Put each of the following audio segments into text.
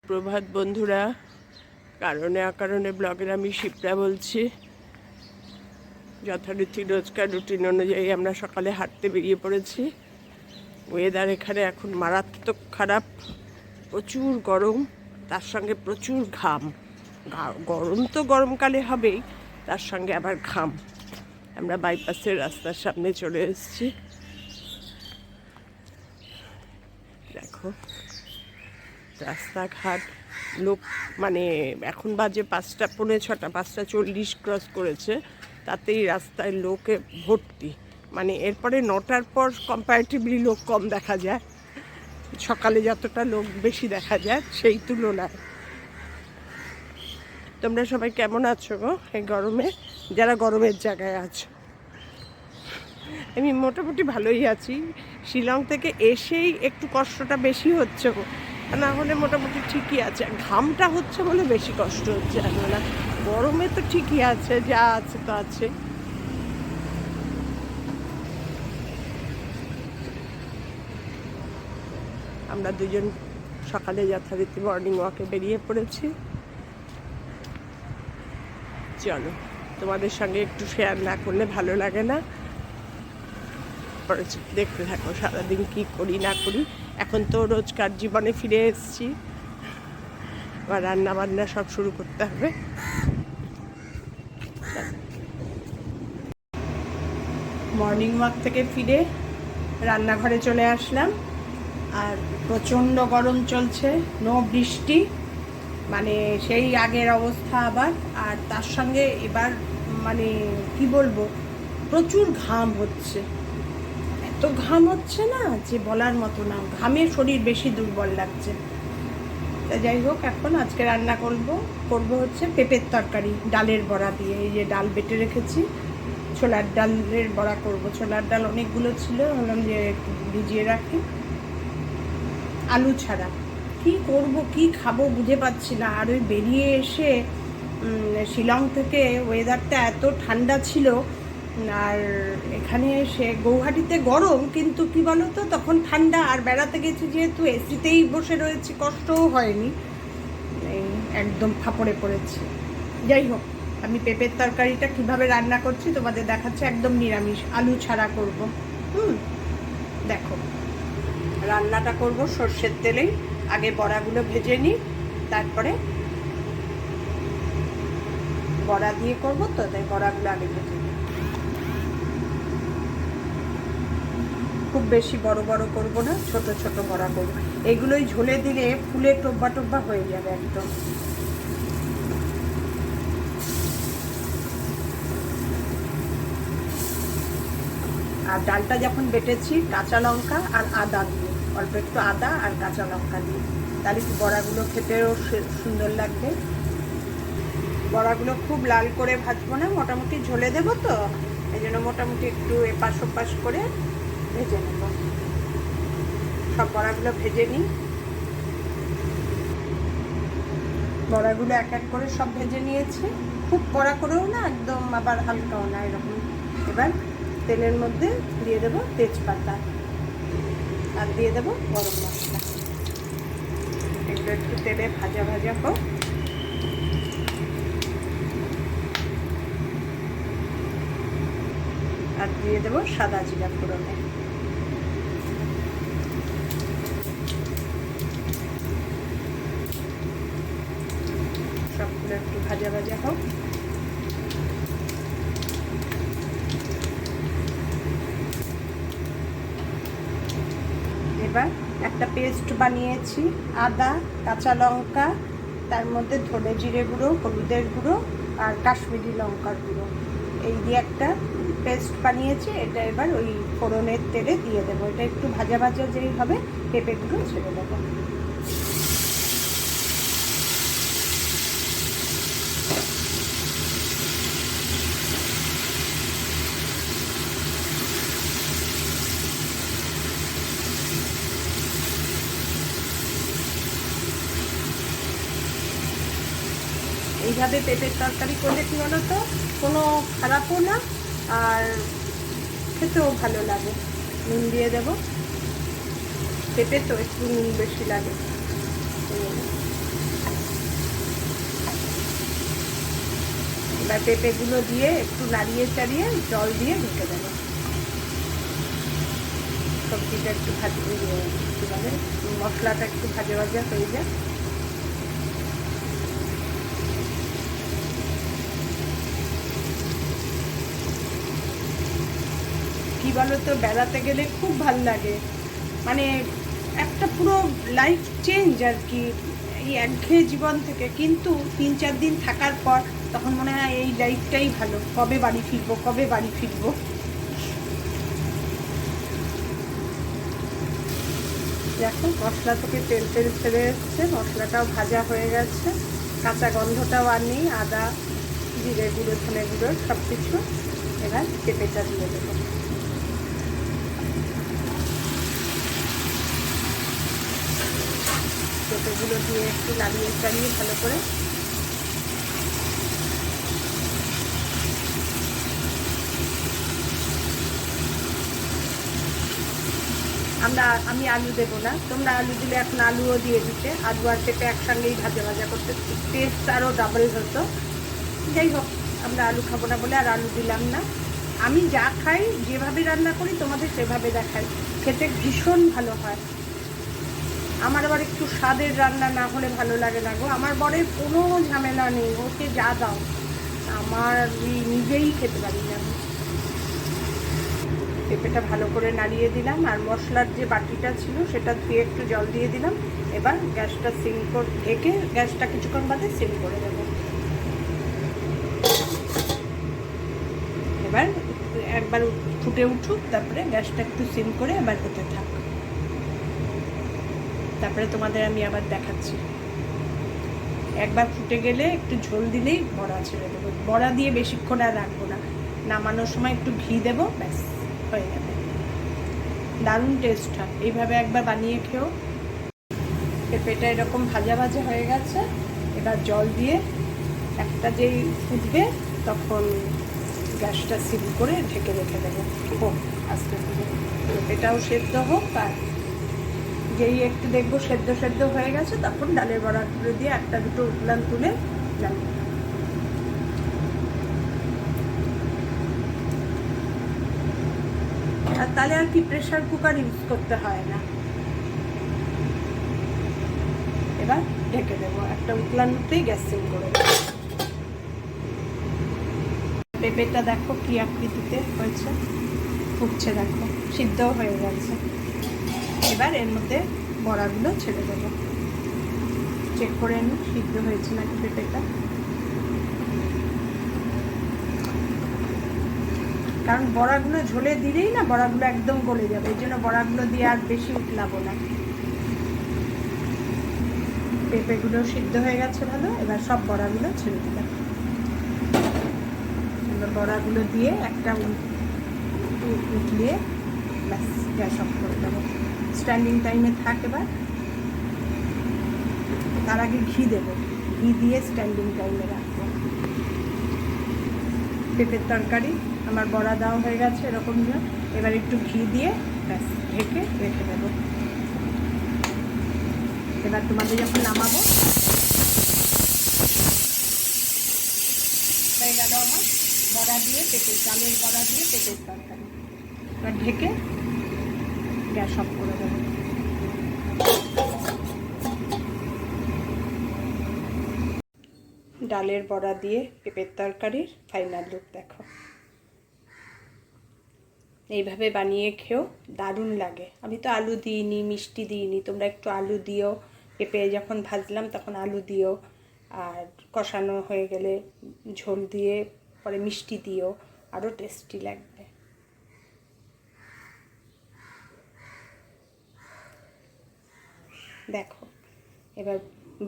সুপ্রভাত বন্ধুরা। কারণে অকারণে ব্লগের আমি শিপ্রা বলছি। যথারীতি রোজকার রুটিন অনুযায়ী আমরা সকালে হাঁটতে বেরিয়ে পড়েছি। ওয়েদার এখানে এখন মারাত্মক খারাপ, প্রচুর গরম, তার সঙ্গে প্রচুর ঘাম। গরম তো গরমকালে হবেই, তার সঙ্গে আবার ঘাম। আমরা বাইপাসের রাস্তার সামনে চলে এসেছি। দেখো রাস্তাঘাট, লোক মানে এখন বাজে 5টা পৌনে 6টা, 5টা 40 ক্রস করেছে, তাতেই রাস্তায় লোকে ভর্তি। মানে এরপরে 9টার পর কম্পারেটিভলি লোক কম দেখা যায়, সকালে যতটা লোক বেশি দেখা যায় সেই তুলনায়। তোমরা সবাই কেমন আছো গো এই গরমে, যারা গরমের জায়গায় আছো? আমি মোটামুটি ভালোই আছি। শিলং থেকে এসেই একটু কষ্টটা বেশি হচ্ছে গো, না হলে মোটামুটি ঠিকই আছে। ঘামটা হচ্ছে বলে বেশি কষ্ট হচ্ছে, এখন গরমে তো ঠিকই আছে, যা আছে তো আছে। আমরা দুজন সকালে যথারীতি মর্নিং ওয়াকে বেরিয়ে পড়েছি। চলো, তোমাদের সঙ্গে একটু শেয়ার না করলে ভালো লাগে না। দেখতে থাকো সারাদিন কি করি না করি। এখন তো রোজকার জীবনে ফিরে এসেছি, আবার রান্না বান্না সব শুরু করতে হবে। মর্নিং ওয়াক থেকে ফিরে রান্নাঘরে চলে আসলাম, আর প্রচণ্ড গরম চলছে, নো বৃষ্টি, মানে সেই আগের অবস্থা আবার। আর তার সঙ্গে এবার মানে কি বলবো, প্রচুর ঘাম হচ্ছে। এত ঘাম হচ্ছে না যে বলার মতো না, ঘামে শরীর বেশি দুর্বল লাগছে। তা যাই হোক, এখন আজকে রান্না করব হচ্ছে পেঁপের তরকারি ডালের বড়া দিয়ে। এই যে ডাল বেটে রেখেছি, ছোলার ডালের বড়া করব। ছোলার ডাল অনেকগুলো ছিল, ভাবলাম যে ভিজিয়ে রাখি। আলু ছাড়া কি করব কি খাবো বুঝে পাচ্ছি না। আর ওই বেরিয়ে এসে শিলং থেকে ওয়েদারটা এত ঠান্ডা ছিল, আর এখানে এসে গৌহাটিতে গরম, কিন্তু কি বলো তো তখন ঠান্ডা। আর বেড়াতে গেছি যেহেতু, এসিতেই বসে রয়েছি, কষ্টও হয়নি, একদম ফাপড়ে পড়েছি। যাই হোক, আমি পেঁপের তরকারিটা কিভাবে রান্না করছি তোমাদের দেখাচ্ছি। একদম নিরামিষ, আলু ছাড়া করব। দেখো, রান্নাটা করব সর্ষের তেলেই। আগে বড়াগুলো ভেজে নিই, তারপরে বড়া দিয়ে করবো, তো তাই বড়াগুলো আগে ভেজে নিই। খুব বেশি বড় বড় করব না, ছোট ছোট বড়া করব। এগুলোই ঝোলে দিলে ফুলে টোব্বা টোব্বা হয়ে যাবে একদম। আর ডালটা যখন বেটেছি, কাঁচা লঙ্কা আর আদা দিয়ে, অল্প একটু আদা আর কাঁচা লঙ্কা দিয়ে, তাহলে কি বড়াগুলো খেতেও সুন্দর লাগবে। বড়াগুলো খুব লাল করে ভাজবো না, মোটামুটি ঝোলে দেবো তো, এই জন্য মোটামুটি একটু এপাশ ওপাশ করে ভেজে নেব। সব বড়াগুলো ভেজে নিই। বড়াগুলো এক এক করে সব ভেজে নিয়েছি, খুব কড়া করেও না, একদম আবার হালকাও না, এরকম। এবার তেলের মধ্যে দিয়ে দেবো তেজপাতা, আর দিয়ে দেবো গরম মশলা। এগুলো একটু তেলে ভাজা ভাজা হোক। আর দিয়ে দেবো সাদা জিরা ফোড়নে। সবগুলো একটু ভাজা ভাজা হোক। এবার একটা পেস্ট বানিয়েছি, আদা, কাঁচা লঙ্কা, তার মধ্যে ধনে জিরে গুঁড়ো, হলুদের গুঁড়ো আর কাশ্মীরি লঙ্কার গুঁড়ো, এই দিয়ে একটা পেস্ট বানিয়েছি। এটা এবার ওই ফোড়নের তেলে দিয়ে দেবো। এটা একটু ভাজা ভাজা যেই হবে, পেঁপেগুলো ছেড়ে দেবো। এইভাবে পেঁপের তরকারি করলে কী বলো তো, কোনো খারাপও না, আর খেতেও ভালো লাগে। নুন দিয়ে দেবো, পেঁপে তো একটু নুন বেশি লাগে। এবার পেঁপেগুলো দিয়ে একটু নাড়িয়ে চাড়িয়ে জল দিয়ে ঢেকে দেবো। সবজিটা একটু কী বলে, মশলাটা একটু ভাজা ভাজা হয়ে যায়। কী বলো তো, বেড়াতে গেলে খুব ভাল লাগে, মানে একটা পুরো লাইফ চেঞ্জ আর কি এই একঘেয়ে জীবন থেকে। কিন্তু 3-4 দিন থাকার পর তখন মনে হয় এই লাইফটাই ভালো, কবে বাড়ি ফিরবো, কবে বাড়ি ফিরবো। দেখো মশলা থেকে তেল তেল ছেড়ে এসছে, মশলাটাও ভাজা হয়ে গেছে, কাঁচা গন্ধটাও আর নেই। আদা, জিরে গুঁড়ো, ধনে গুঁড়ো সব কিছু। এবার পেঁপেটা দিয়ে দেবো। পেঁপেগুলো দিয়ে একটু নাড়িয়ে চাড়িয়ে ভালো করে আমি আলু দেবো না, তোমরা আলু দিলে এখন আলুও দিয়ে দিতে। আলু আর পেঁপে একসঙ্গেই ভাজা ভাজা করতে টেস্ট আরও ডাবল হতো। যাই হোক, আমরা আলু খাবো না বলে আর আলু দিলাম না। আমি যা খাই, যেভাবে রান্না করি তোমাদের সেভাবে দেখাই, খেতে ভীষণ ভালো হয়। আমার আবার একটু স্বাদের রান্না না হলে ভালো লাগে না গো। আমার বরের কোনো ঝামেলা নেই, ওকে যা দাও, আমার নিজেই খেতে পারি না। পেঁপেটা ভালো করে নাড়িয়ে দিলাম, আর মশলার যে বাটিটা ছিল সেটা ধুয়ে একটু জল দিয়ে দিলাম। এবার গ্যাসটা সিম করে ঢেকে গ্যাসটা কিছুক্ষণ বাদে সিম করে দেব। এবার একবার ফুটে উঠুক, তারপরে গ্যাসটা একটু সিম করে এবার হতে থাক। তারপরে তোমাদের আমি আবার দেখাচ্ছি। একবার ফুটে গেলে একটু ঝোল দিলেই বড়া ছেড়ে দেবো। বড়া দিয়ে বেশিক্ষণ আর রাখবো না, নামানোর সময় একটু ঘি দেবো, ব্যাস হয়ে যাবে। দারুণ টেস্ট হয়, এইভাবে একবার বানিয়ে খেও। পেঁপেটা এরকম ভাজা ভাজা হয়ে গেছে। এবার জল দিয়ে একটা যেই ফুটবে তখন গ্যাসটা সিম করে ঢেকে রেখে দেবো, হোক আস্তে আস্তে। পেঁপেটাও সেদ্ধ হোক, আর যেই একটু দেখবো সেদ্ধ সেদ্ধ হয়ে গেছে তখন ডালের বড়াগুলো দিয়ে একটা দুটো উঠলান তুলে জানি। আর তাহলে আর কি প্রেসার কুকার ইউজ করতে হয় না। এবার ঢেকে দেবো, একটা উঠলান উঠতেই গ্যাস সিম করে দেবো। পেঁপেটা দেখো কি আকৃতিতে হয়েছে, ফুটছে দেখো, সিদ্ধও হয়ে গেছে। এবার এর মধ্যে বড়াগুলো ছেড়ে দেবো। চেক করে নিই সিদ্ধ হয়েছে নাকি পেঁপেটা, কারণ বড়াগুলো ঝোলে দিলেই না বড়াগুলো একদম গলে যাবে, এই জন্য বড়াগুলো দিয়ে আর বেশি উঠলাবো না। পেঁপেগুলো সিদ্ধ হয়ে গেছে ভালো। এবার সব বড়াগুলো ছেড়ে দিলাম। এবার বড়াগুলো দিয়ে একটা উঠলিয়ে ব্যাস গ্যাস অফ করে দেবো। স্ট্যান্ডিং টাইমে থাক। এবার তার আগে ঘি দেবো, ঘি দিয়ে স্ট্যান্ডিং টাইমে রাখবো। পেঁপের তরকারি আমার বড়া দেওয়া হয়ে গেছে এরকম। এবার একটু ঘি দিয়ে ব্যাস ঢেকে রেখে দেবো। এবার তোমাদের যখন নামাবো হয়ে গেল আমার বড়া দিয়ে পেঁপে, চালের বড়া দিয়ে পেঁপের তরকারি। এবার ঢেকে গ্যাস অফ করে দেবো। ডালের বড়া দিয়ে পেঁপের তরকারির ফাইনাল লুক দেখো। এইভাবে বানিয়ে খেও, দারুণ লাগে। আমি তো আলু দিইনি, মিষ্টি দিইনি, তোমরা একটু আলু দিও। পেঁপে যখন ভাজলাম তখন আলু দিও, আর কষানো হয়ে গেলে ঝোল দিয়ে পরে মিষ্টি দিও, আরও টেস্টি লাগবে। দেখো এবার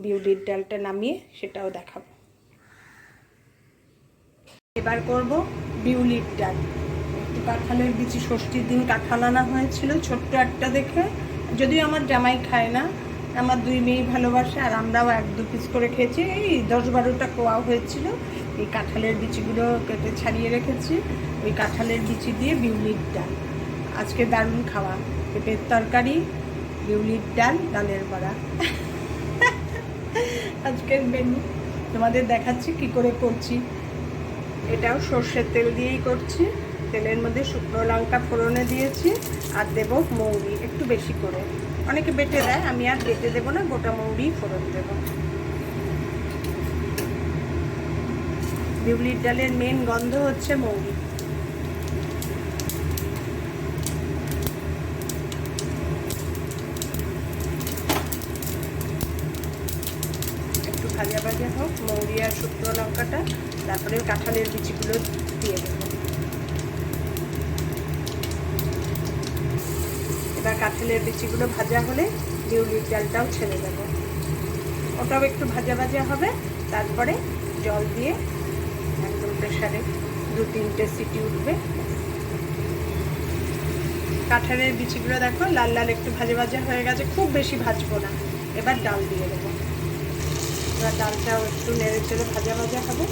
বিউলির ডালটা নামিয়ে সেটাও দেখাবো। এবার করব বিউলির ডাল। একটু কাঁঠালের বিচি, ষষ্ঠীর দিন কাঁঠাল আনা হয়েছিল ছোট্ট একটা দেখে, যদিও আমার জামাই খায় না, আমার দুই মেয়ে ভালোবাসে, আর আমরাও 1-2 পিস করে খেয়েছি। এই 10-12টা কোয়া হয়েছিল। এই কাঁঠালের বিচিগুলো কেটে ছাড়িয়ে রেখেছি। ওই কাঁঠালের বিচি দিয়ে বিউলির ডাল আজকে দারুণ খাওয়া। পেঁপের তরকারি, বিউলির ডাল, ডালের বড়া আজকের মেনু। তোমাদের দেখাচ্ছি কি করে করছি। এটাও সর্ষের তেল দিয়েই করছি। তেলের মধ্যে শুকনো লঙ্কা ফোড়নে দিয়েছি আর দেবো মৌরি একটু বেশি করে। অনেকে বেটে দেয়, আমি আর বেটে দেবো না, গোটা মৌরি ফোড়ন দেবো। বিউলির ডালের মেন গন্ধ হচ্ছে মৌরি। একটু ভাজা ভাজা হোক মৌরি আর শুকনো লঙ্কাটা, তারপরে কাঁঠালের বিচিগুলো দিয়ে দেবো। এবার কাঁঠালের বিচিগুলো ভাজা হলে বিউলির ডালটাও ছেড়ে দেবো। ওটাও একটু ভাজা ভাজা হবে, তারপরে জল দিয়ে একদম প্রেসারে 2-3টে সিটি উঠবে। কাঁঠালের বিচিগুলো দেখো লাল লাল একটু ভাজা ভাজা হয়ে গেছে, খুব বেশি ভাজবো না। এবার ডাল দিয়ে দেবো। এবার ডালটাও একটু নেড়ে চেড়ে ভাজা ভাজা হবে।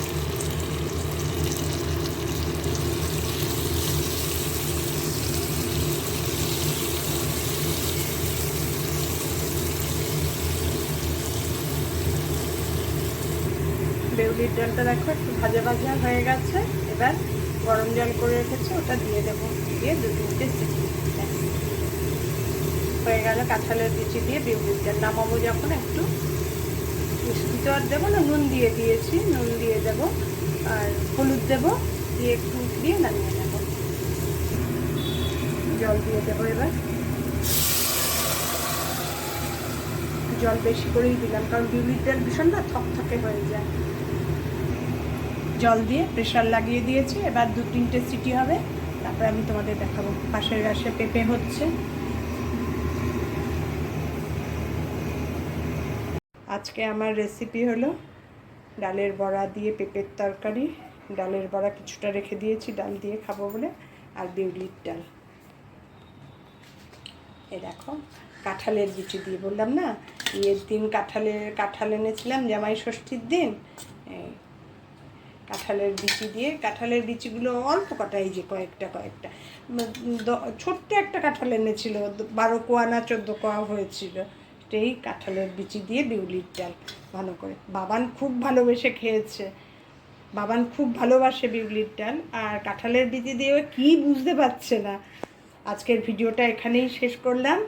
বিউলির ডালটা দেখো একটু ভাজা ভাজা হয়ে গেছে। এবার গরম জল করে রেখেছি, ওটা দিয়ে দেবো। দিয়ে 2-3টে সিটি হয়ে গেল কাঁঠালের বিচি দিয়ে বিউলির ডাল। নামাবো যখন একটু মিষ্টি তো আর দেবো না, নুন দিয়ে দিয়েছি, নুন দিয়ে দেবো আর হলুদ দেবো, দিয়ে একটু দিয়ে নামিয়ে নেব। জল দিয়ে দেবো। এবার জল বেশি করেই দিলাম, কারণ বিউলির ডাল ভীষণ না থকথকে হয়ে যায়। জল দিয়ে প্রেশার লাগিয়ে দিয়েছি। এবার 2-3টে সিটি হবে, তারপরে আমি তোমাদের দেখাবো। পাশের গ্যাসে পেঁপে হচ্ছে। আজকে আমার রেসিপি হলো ডালের বড়া দিয়ে পেঁপের তরকারি। ডালের বড়া কিছুটা রেখে দিয়েছি ডাল দিয়ে খাবো বলে, আর বিউলির ডাল। এ দেখো কাঁঠালের বিচি দিয়ে, বললাম না ইয়ের দিন কাঁঠাল এনেছিলাম জামাই ষষ্ঠীর দিন। এই কাঁঠালের বিচি দিয়ে, কাঁঠালের বিচিগুলো অল্প কটা, এই যে কয়েকটা ছোট্ট একটা কাঁঠাল এনেছিল, 12 কোয়া না 14 কোয়া হয়েছিল। এই কাঁঠালের বিচি দিয়ে বিউলির ডাল ভালো করে বাবান খুব ভালোবেসে খেয়েছে। বাবান খুব ভালোবাসে বিউলির ডাল, আর কাঁঠালের বিচি দিয়ে কি বুঝতে পারছে না। আজকের ভিডিওটা এখানেই শেষ করলাম।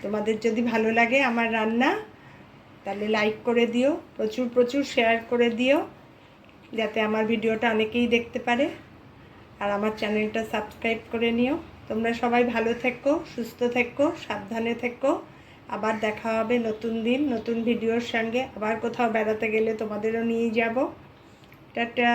তোমাদের যদি ভালো লাগে আমার রান্না, তাহলে লাইক করে দিও, প্রচুর প্রচুর শেয়ার করে দিও, যাতে আমার ভিডিওটা অনেকেই দেখতে পারে। আর আমার চ্যানেলটা সাবস্ক্রাইব করে নিও। তোমরা সবাই ভালো থেকো, সুস্থ থেকো, সাবধানে থেকো। আবার দেখা হবে নতুন দিন নতুন ভিডিওর সঙ্গে। আবার কোথাও বেড়াতে গেলে তোমাদেরও নিয়ে যাব। টাটা।